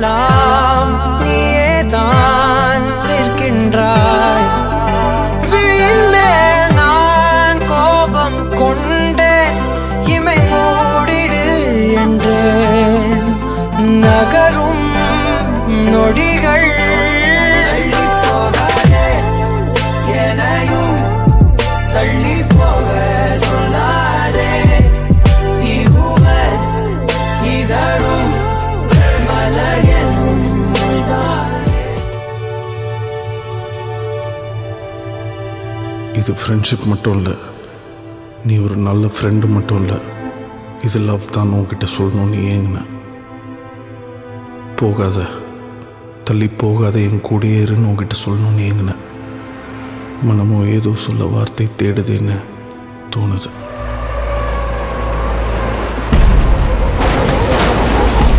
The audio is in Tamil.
எல்லாம் நீயேதான் இருக்கின்றாய். விழியின் மேல் நான் கோபம் கொண்டே இமை மூடிடு என்றேன். நகரும் நொடிகள் தள்ளி போகாதே, எனையும் தள்ளி போக சொல்லாதே. நீ ஊவர் இதழும் மலையனும் முள்தானே. இது ஃப்ரெண்ட்ஷிப் மட்டும் இல்லை, நீ ஒரு நல்ல ஃப்ரெண்டு மட்டும் இல்லை, இது லவ் தான் உன்கிட்ட சொல்லணும்னு ஏங்கின. போகாத, தள்ளி போகாத, என் கூடயே இருன்னு உன்கிட்ட சொல்லணும்னு ஏங்கின. மனமும் ஏதோ சொல்ல வார்த்தை தேடுதேன்னு தோணுது.